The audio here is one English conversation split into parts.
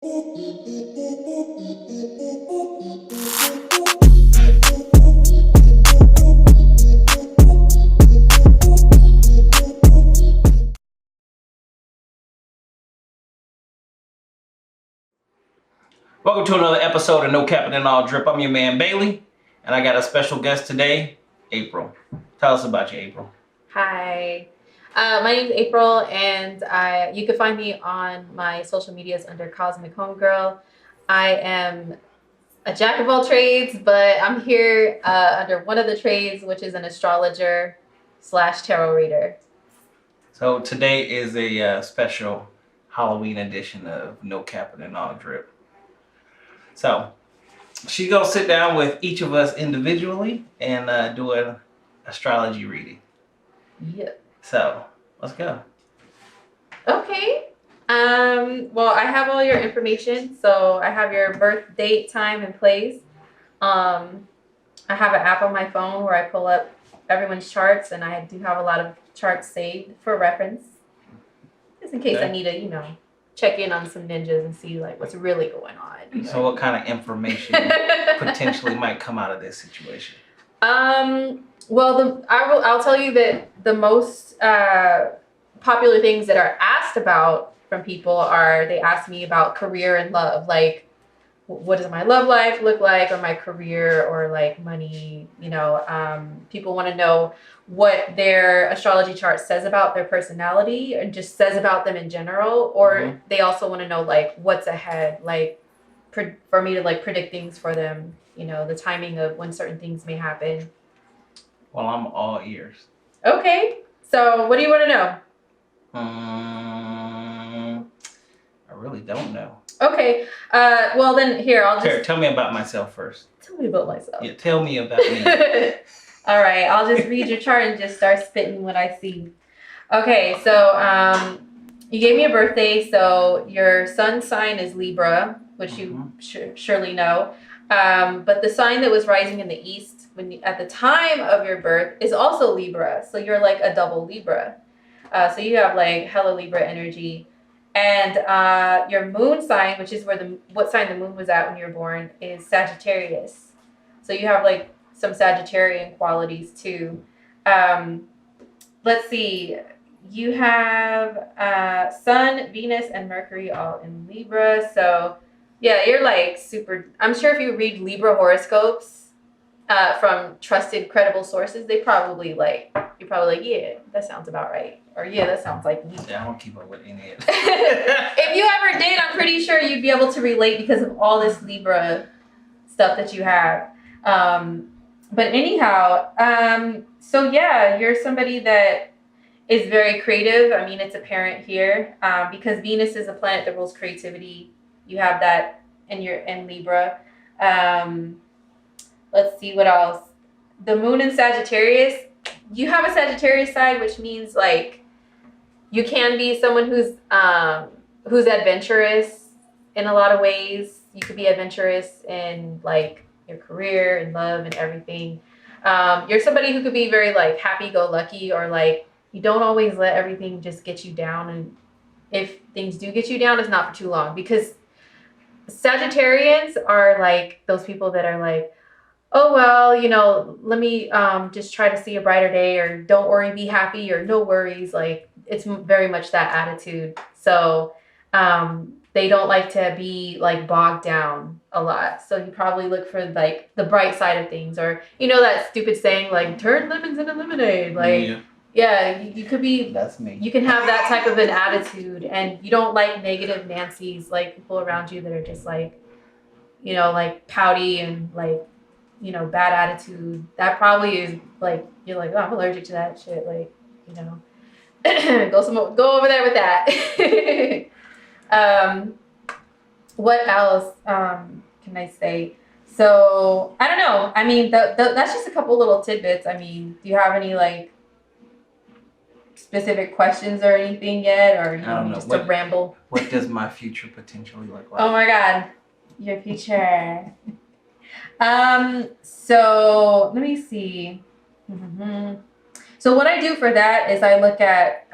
Welcome to another episode of No Capping and All Drip. I'm your man Bailey, and I got a special guest today, April. Tell us about you, April. Hi, my name is April, and you can find me on my social medias under Cosmic Homegirl. I am a jack of all trades, but I'm here under one of the trades, which is an astrologer / tarot reader. So today is a special Halloween edition of No Capping and All Drip. So she's gonna sit down with each of us individually and do an astrology reading. Yep. So let's go. Okay. Well, I have all your information, so I have your birth date, time, and place. I have an app on my phone where I pull up everyone's charts, and I do have a lot of charts saved for reference, just in case I need to, check in on some ninjas and see like what's really going on. So what kind of information potentially might come out of this situation? Well, I'll tell you that the most popular things that are asked about from people are, they ask me about career and love, like what does my love life look like, or my career, or like money. People want to know what their astrology chart says about their personality, or just says about them in general, or they also want to know like what's ahead, like for me to like predict things for them, the timing of when certain things may happen. Well, I'm all ears. Okay, so what do you want to know? I really don't know. Okay, well then here, I'll just... Tell me about myself first. Tell me about myself. Yeah, tell me about me. All right, I'll just read your chart and just start spitting what I see. Okay, so you gave me a birthday, so your sun sign is Libra, which you surely know. But the sign that was rising in the east at the time of your birth is also Libra, so you're like a double Libra. So you have like hella Libra energy. And your moon sign, which is what sign the moon was at when you were born, is Sagittarius. So you have like some Sagittarian qualities too. Let's see. You have Sun, Venus, and Mercury all in Libra. So yeah, you're like super... I'm sure if you read Libra horoscopes from trusted, credible sources, you're probably like, yeah, that sounds about right. Or yeah, that sounds like me. Yeah, I don't keep up with any of it. If you ever did, I'm pretty sure you'd be able to relate because of all this Libra stuff that you have. But anyhow, so yeah, you're somebody that is very creative. I mean, it's apparent here because Venus is a planet that rules creativity. You have that in Libra. Let's see what else. The moon in Sagittarius. You have a Sagittarius side, which means like you can be someone who's adventurous in a lot of ways. You could be adventurous in like your career and love and everything. You're somebody who could be very like happy-go-lucky, or like you don't always let everything just get you down. And if things do get you down, it's not for too long, because Sagittarians are like those people that are like, oh, well, let me just try to see a brighter day, or don't worry, be happy, or no worries. Like it's very much that attitude. So they don't like to be like bogged down a lot. So you probably look for like the bright side of things, or that stupid saying like turn lemons into lemonade. Like yeah, you could be... That's me. You can have that type of an attitude, and you don't like negative Nancy's, like people around you that are just like, like pouty and like, bad attitude. That probably is like, you're like, oh, I'm allergic to that shit. Like, go over there with that. What else can I say? So I don't know. I mean, that's just a couple little tidbits. I mean, do you have any like specific questions or anything yet, or just a ramble? What does my future potentially look like? Oh my God, your future. So let me see. So what I do for that is I look at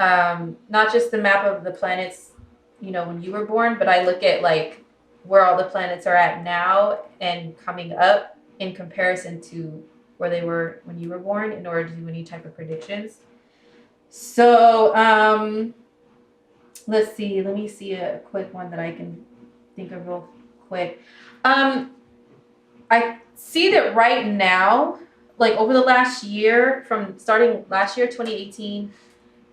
not just the map of the planets, when you were born, but I look at like where all the planets are at now and coming up in comparison to where they were when you were born in order to do any type of predictions. So let's see. Let me see a quick one that I can think of real quick. I see that right now, like over the last year, from starting last year, 2018,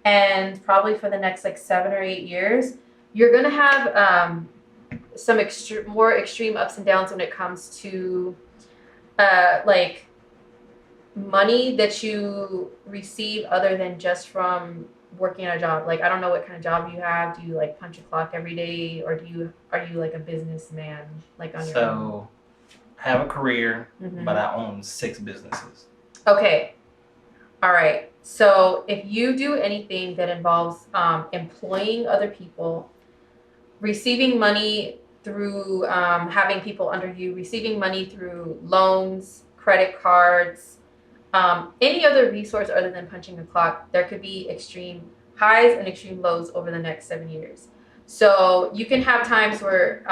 and probably for the next like 7 or 8 years, you're gonna have some more extreme ups and downs when it comes to like money that you receive other than just from working at a job. Like I don't know what kind of job you have. Do you like punch a clock every day, or are you like a businessman like on your own? So I have a career, Mhm. but I own 6 businesses. Okay. All right. So if you do anything that involves employing other people, receiving money through having people under you, receiving money through loans, credit cards, any other resource other than punching a clock, there could be extreme highs and extreme lows over the next 7 years. So you can have times where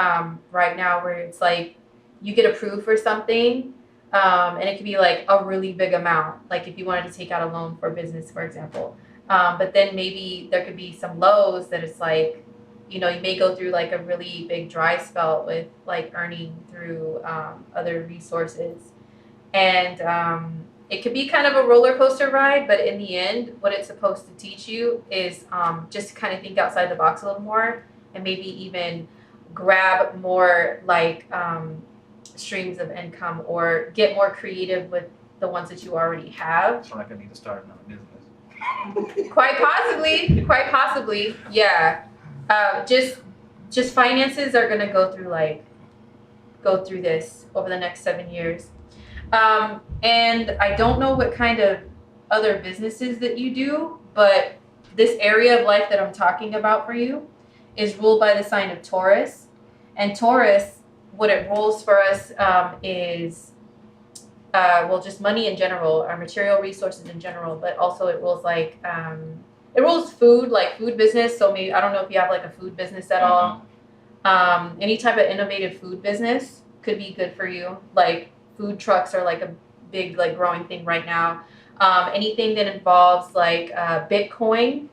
right now where it's like you get approved for something, and it could be like a really big amount, like if you wanted to take out a loan for a business, for example. But then maybe there could be some lows that it's like, you may go through like a really big dry spell with like earning through other resources. And it could be kind of a roller coaster ride, but in the end, what it's supposed to teach you is just to kind of think outside the box a little more and maybe even grab more like streams of income or get more creative with the ones that you already have. So like I need to start another business. Quite possibly, yeah. Just finances are gonna go through this over the next 7 years. And I don't know what kind of other businesses that you do, but this area of life that I'm talking about for you is ruled by the sign of Taurus. And Taurus, what it rules for us is, just money in general, our material resources in general, but also it rules it rules food, like food business. So maybe, I don't know if you have like a food business at all. Any type of innovative food business could be good for you. Like food trucks are like a big like growing thing right now. Anything that involves like Bitcoin,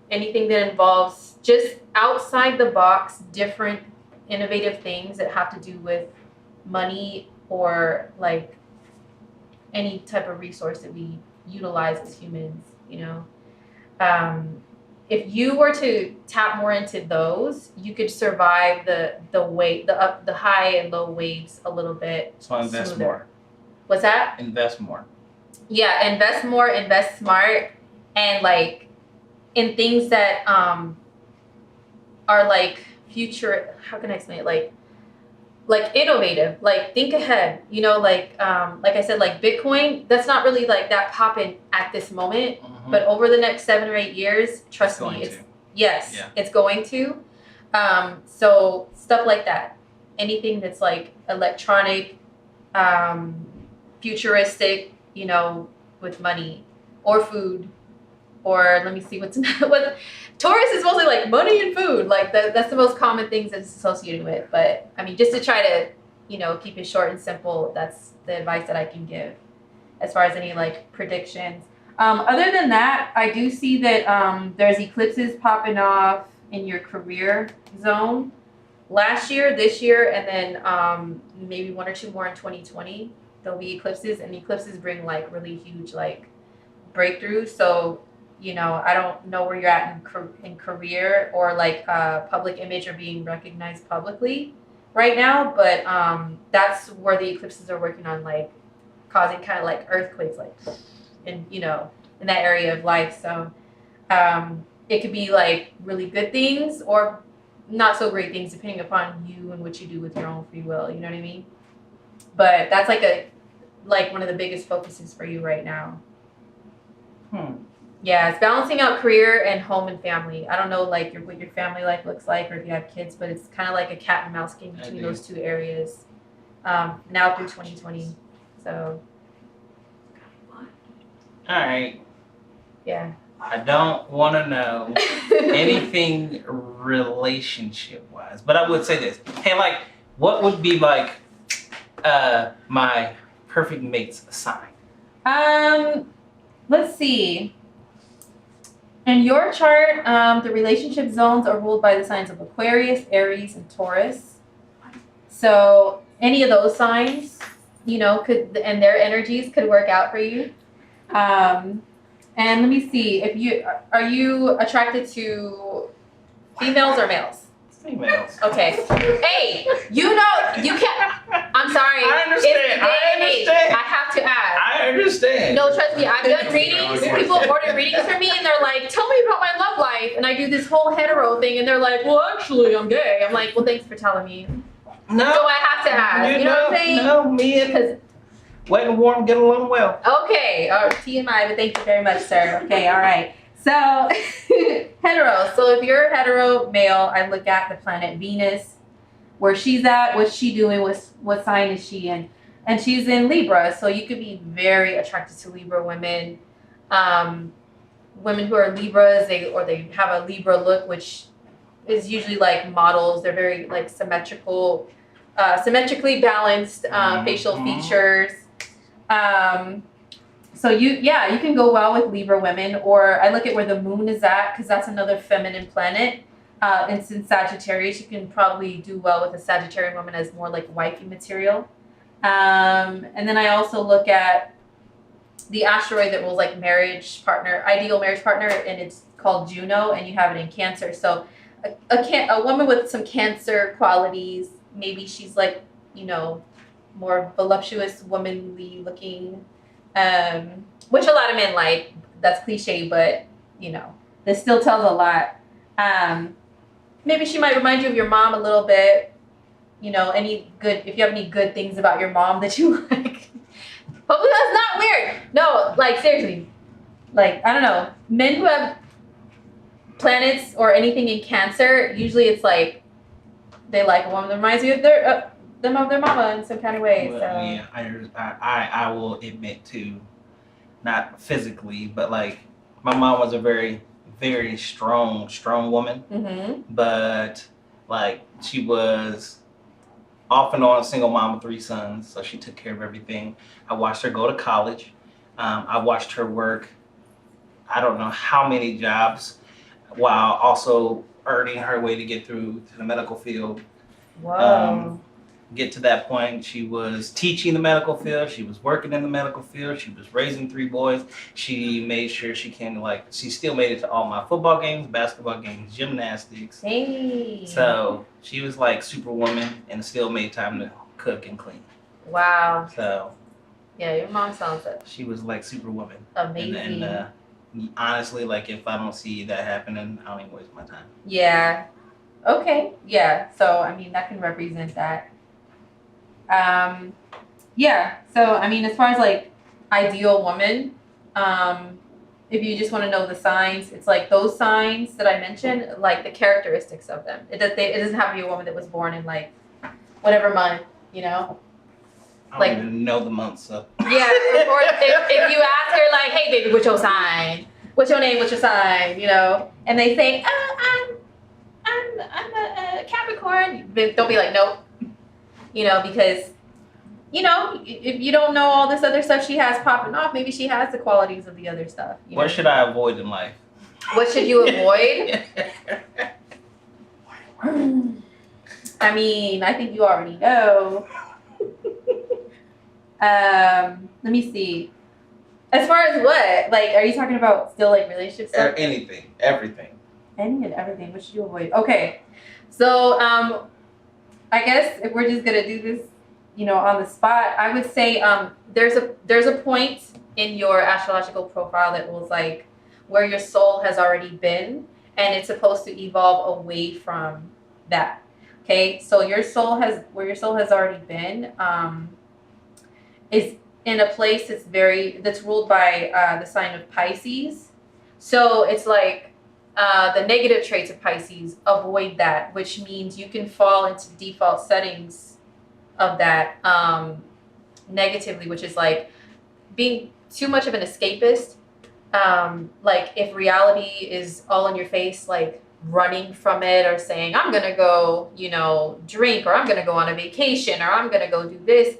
anything that involves just outside the box, different innovative things that have to do with money or like any type of resource that we utilize as humans, if you were to tap more into those, you could survive the high and low waves a little bit. So invest smoother. more. What's that? Invest more. Yeah, invest more, invest smart, and like in things that are like future. How can I explain it? Like innovative, like think ahead, like I said, like Bitcoin, that's not really like that popping at this moment, but over the next 7 or 8 years, trust me, it's going to. So stuff like that, anything that's like electronic, futuristic, with money or food, or let me see what Taurus is mostly like money and food, like that's the most common things it's associated with. But I mean, just to try to keep it short and simple, that's the advice that I can give as far as any like predictions. Other than that, I do see that there's eclipses popping off in your career zone last year, this year, and then maybe 1 or 2 more in 2020. There'll be eclipses, and eclipses bring like really huge like breakthroughs. So I don't know where you're at in career or like public image or being recognized publicly right now, but that's where the eclipses are working on, like causing kind of like earthquakes, like in that area of life. So it could be like really good things or not so great things depending upon you and what you do with your own free will. You know what I mean? But that's like one of the biggest focuses for you right now. Yeah, it's balancing out career and home and family. I don't know like what your family life looks like or if you have kids, but it's kind of like a cat and mouse game between those 2 areas now through 2020. So. All right. Yeah. I don't want to know anything relationship wise, but I would say this. Hey, like, what would be like my perfect mate's sign? Let's see. In your chart, the relationship zones are ruled by the signs of Aquarius, Aries, and Taurus. So any of those signs, could and their energies could work out for you. And let me see if are you attracted to females or males? Females. Okay. Hey, you can't. I'm sorry. I understand. I have to ask. I understand. No, trust me. I've done readings. People have ordered readings for me, and they're like, "Tell me about my love life." And I do this whole hetero thing, and they're like, "Well, actually, I'm gay." I'm like, "Well, thanks for telling me." No. So I have to ask. You know what I'm saying? No, me and wet and warm get along well. Okay. TMI, but thank you very much, sir. Okay. All right. So hetero. So if you're a hetero male, I look at the planet Venus, where she's at, what's she doing, what sign is she in, and she's in Libra. So you could be very attracted to Libra women. Women who are Libras, they have a Libra look, which is usually like models. They're very like symmetrically balanced facial features. So you can go well with Libra women, or I look at where the moon is at because that's another feminine planet. It's in Sagittarius. You can probably do well with a Sagittarian woman as more like wifey material. And then I also look at the asteroid that rules like ideal marriage partner, and it's called Juno, and you have it in Cancer. So a woman with some Cancer qualities, maybe she's like, more voluptuous, womanly looking, which a lot of men like. That's cliche, but this still tells a lot. Maybe she might remind you of your mom a little bit. If you have any good things about your mom that you like. Hopefully that's not weird. No, like seriously. Like, I don't know. Men who have planets or anything in Cancer, usually it's like they like a woman that reminds you of them of their mama in some kind of way. Well, So yeah, I will admit to, not physically, but like my mom was a very, very strong woman. Mm-hmm. But like she was off and on a single mom of 3 sons, so she took care of everything. I watched her go to college. I watched her work I don't know how many jobs while also earning her way to get through to the medical field. Wow. Get to that point, she was teaching the medical field, she was working in the medical field, she was raising 3 boys. She made sure she still made it to all my football games, basketball games, gymnastics. Hey. So she was like superwoman and still made time to cook and clean. Wow. So yeah, your mom sounds it. She was like superwoman. Amazing. And honestly, like if I don't see that happening, I don't even waste my time. Yeah. Okay. Yeah. So I mean that can represent that. Yeah. So I mean, as far as like ideal woman, if you just want to know the signs, it's like those signs that I mentioned, like the characteristics of them. It doesn't have to be a woman that was born in like whatever month, you know. I don't even know the months, so. Yeah. Or if you ask her like, "Hey, baby, what's your sign? What's your name? What's your sign?" You know, and they say, I'm a Capricorn." Don't be like, "Nope." You know, because, you know, if you don't know all this other stuff she has popping off, maybe she has the qualities of the other stuff. What should I avoid in life? What should you avoid? I mean, I think you already know. Let me see. As far as what? Like, are you talking about still like relationship stuff? Anything, everything. Any and everything. What should you avoid? Okay. So, I guess if we're just gonna do this, you know, on the spot, I would say there's a point in your astrological profile that was like where your soul has already been, and it's supposed to evolve away from that. Okay, so where your soul has already been is in a place that's ruled by the sign of Pisces. So it's like the negative traits of Pisces, avoid that, which means you can fall into default settings of that negatively, which is like being too much of an escapist like if reality is all in your face, like running from it or saying, I'm gonna go, drink, or I'm gonna go on a vacation, or I'm gonna go do this,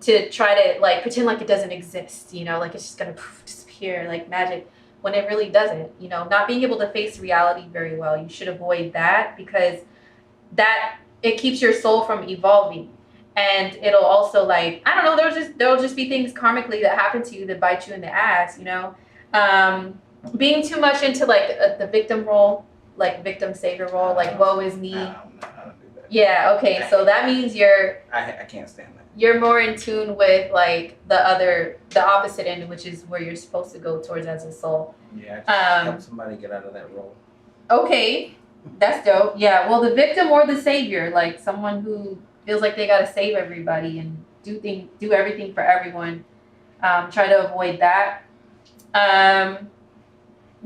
to try to like pretend like it doesn't exist, like it's just gonna disappear like magic when it really doesn't, not being able to face reality very well. You should avoid that because that it keeps your soul from evolving. And it'll also like, I don't know, there'll just be things karmically that happen to you that bite you in the ass, being too much into like the victim role, like victim savior role, like woe is me. I don't know how to do that. Yeah, okay, so that means I can't stand that. you're more in tune with like the opposite end, which is where you're supposed to go towards as a soul. Yeah, I just help somebody get out of that role. Okay, that's dope. Yeah, well, the victim or the savior, like someone who feels like they gotta save everybody and do everything for everyone. Try to avoid that.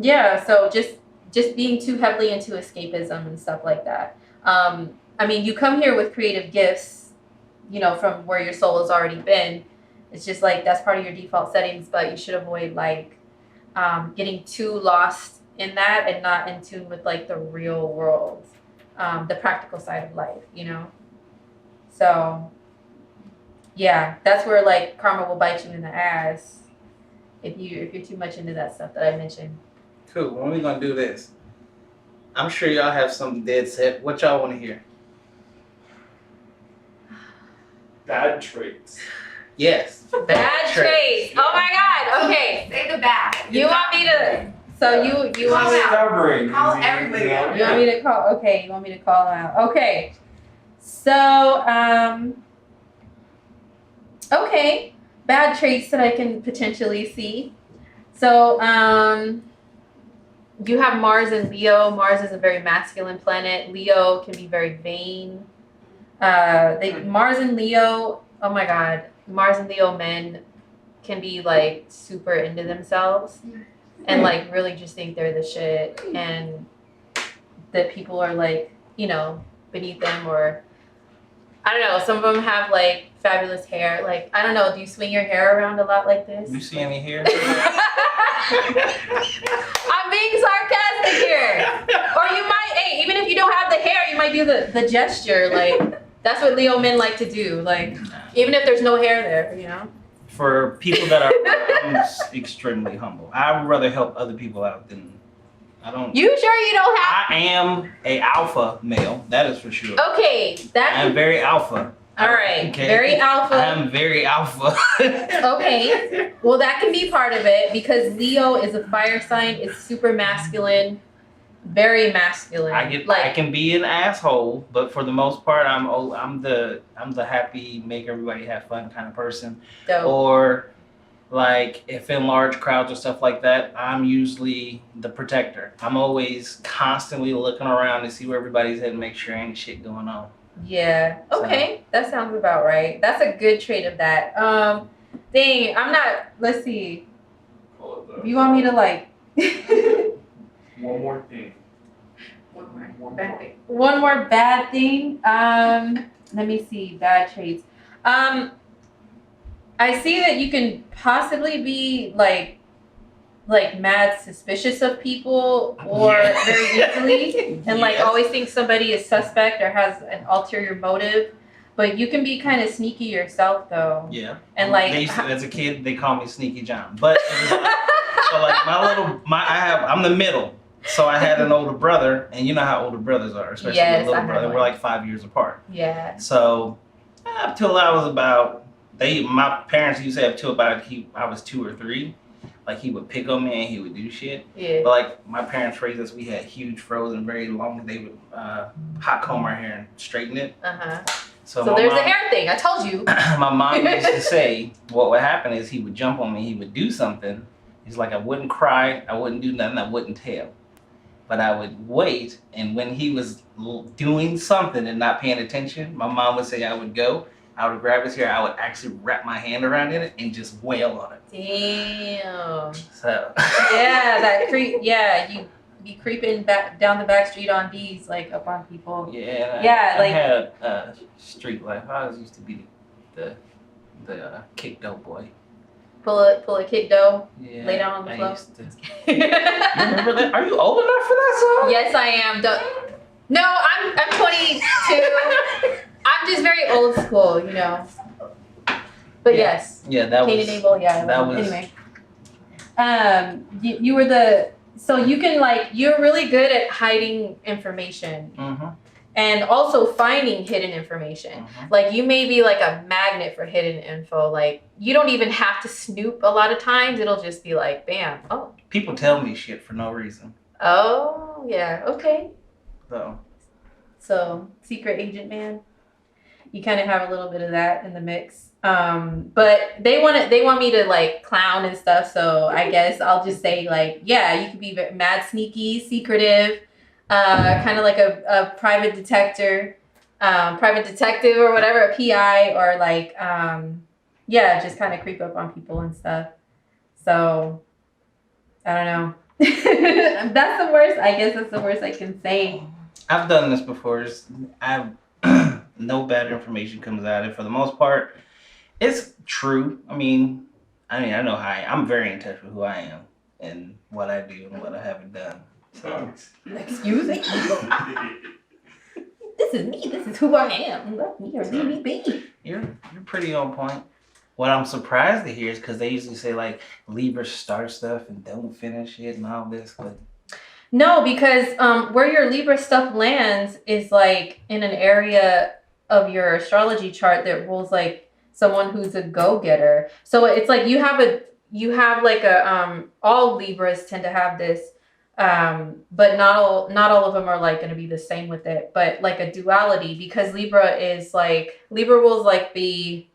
Yeah, so just being too heavily into escapism and stuff like that. I mean, you come here with creative gifts, from where your soul has already been. It's just like that's part of your default settings, but you should avoid like getting too lost in that and not in tune with like the real world, the practical side of life, So yeah, that's where like karma will bite you in the ass if you're too much into that stuff that I mentioned. Cool. When we gonna do this? I'm sure y'all have something dead set. What y'all want to hear? Bad traits. Yes. Bad traits. Oh my God. Okay. Say the bad. You want me to? So you want me? Stubborn. Call Is he- everybody out. You want me to call? Okay. You want me to call them out? Okay. So okay. Bad traits that I can potentially see. So you have Mars and Leo. Mars is a very masculine planet. Leo can be very vain. Mars and Leo, oh my God, Mars and Leo men can be like super into themselves and like really just think they're the shit and that people are like, beneath them, or I don't know, some of them have like fabulous hair. Like, I don't know, do you swing your hair around a lot like this? You see any here? I'm being sarcastic here. Or you might, hey, even if you don't have the hair, you might do the gesture. Like, that's what Leo men like to do. Like, even if there's no hair there, For people that are I'm extremely humble. I would rather help other people out than I don't. You sure you don't have? I am a alpha male. That is for sure. Okay, I am very alpha. All right, Okay. very alpha. I am very alpha. Okay, well that can be part of it because Leo is a fire sign. It's super masculine, very masculine. I can be an asshole, but for the most part, I'm the happy, make everybody have fun kind of person. dope. Or like if in large crowds or stuff like that, I'm usually the protector. I'm always constantly looking around to see where everybody's at and make sure ain't shit going on. Yeah. Okay, that sounds about right. That's a good trait of that. Dang, I'm not. Let's see. If you want me to like. One more thing. One more bad thing. Let me see. Bad traits. I see that you can possibly be like mad suspicious of people or Yeah. very easily and like Yes. always think somebody is suspect or has an ulterior motive. But you can be kind of sneaky yourself though. Yeah. And like as a kid, they call me Sneaky John. But so like I'm the middle. So I had an older brother, and you know how older brothers are, especially Yes, with a little I brother. know. We're like 5 years apart. yeah. So up till I was about, my parents used to say up till about I was 2 or 3. Like he would pick on me and he would do shit. Yeah. But like my parents raised us, we had huge froze and very long. They would hot comb our hair and straighten it. Uh-huh. So So my there's mom, a hair thing. I told you. my mom used to say what would happen is he would jump on me, he would do something. He's like, I wouldn't cry, I wouldn't do nothing, I wouldn't tell. But I would wait, and when he was doing something and not paying attention, my mom would say I would go, I would grab his hair, I would actually wrap my hand around it and just wail on it. Damn. So Yeah, that creep. Yeah, you be creeping back down the back street on D's, like up on people. yeah, Yeah, I like- had street life. I was used to be the kick dope boy. Pull a kick dough. Yeah. Lay down on the floor. You remember that? Are you old enough for that song? Yes, I am. No, I'm 22. I'm just very old school, you know. But Yeah. yes. Yeah, that Cain was. and Abel, yeah. that was- Anyway. You were so you can you're really good at hiding information Mm-hmm. and also finding hidden information. Like you may be like a magnet for hidden info. Like you don't even have to snoop a lot of times. It'll just be like, bam. Oh. People tell me shit for no reason. Oh, yeah. Okay. So Secret agent man. You kind of have a little bit of that in the mix. But they want me to like clown and stuff. So I guess I'll just say like, yeah, you could be mad sneaky, secretive, kind of like a private detective or whatever, a PI or like, yeah, just kind of creep up on people and stuff. So I don't know. That's the worst. I guess that's the worst I can say. I've done this before. No bad information comes out, and for the most part, it's true. I mean, I know how I'm very in touch with who I am and what I do and what I haven't done. So, Excuse me. This is me. This is who I am. Let me or leave me be. you're pretty on point. What I'm surprised to hear is because they usually say like Libras start stuff and don't finish it and all this, but No, because where your Libra stuff lands is like in an area of your astrology chart that rules like someone who's a go-getter. So it's like you have like a all Libras tend to have this, but not all of them are like going to be the same with it, but like a duality because Libra rules like the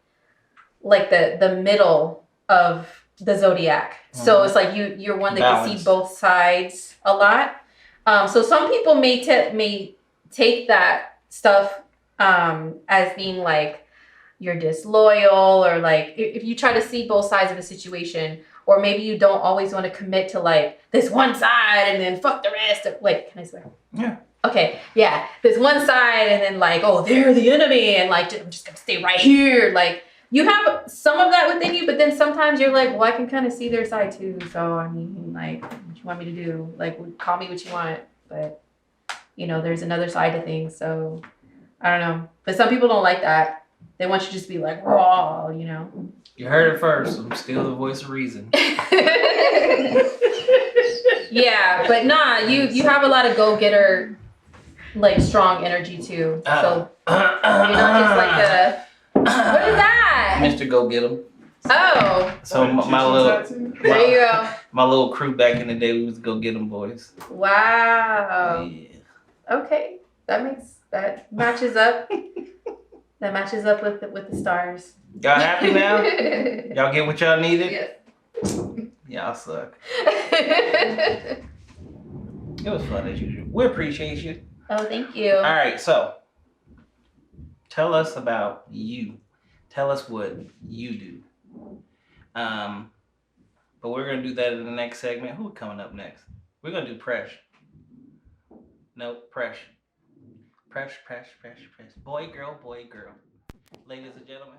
middle of the zodiac. So it's like you're one that can see both sides a lot. So some people may take that stuff as being like you're disloyal or like if you try to see both sides of a situation, or maybe you don't always want to commit to like this one side and then fuck the rest of like, can I swear? yeah. Okay, yeah, this one side and then like, oh, they're the enemy and like I'm just gonna stay right here. Like you have some of that within you, but then sometimes you're like, well, I can kind of see their side too. So I mean, like, what you want me to do? Like, call me what you want, but you know, there's another side to things. So I don't know, but some people don't like that. They want you to just be like raw, you know. You heard it first. I'm still the voice of reason. Yeah, but nah, you have a lot of go-getter, like strong energy too. So you're not just like a. What is that? Mr. Go Get 'em. Oh. So There you go. my little crew back in the day, we was Go Get 'em boys. Wow. Yeah. Okay, that matches up. That matches up with the stars. Y'all happy now? Y'all get what y'all needed? Yes. Y'all suck. It was fun as usual. We appreciate you. Oh, thank you. All right, so tell us about you. Tell us what you do. But we're gonna do that in the next segment. Who's coming up next? We're gonna do Presh. No, Presh. Presh. Boy, girl. Ladies and gentlemen.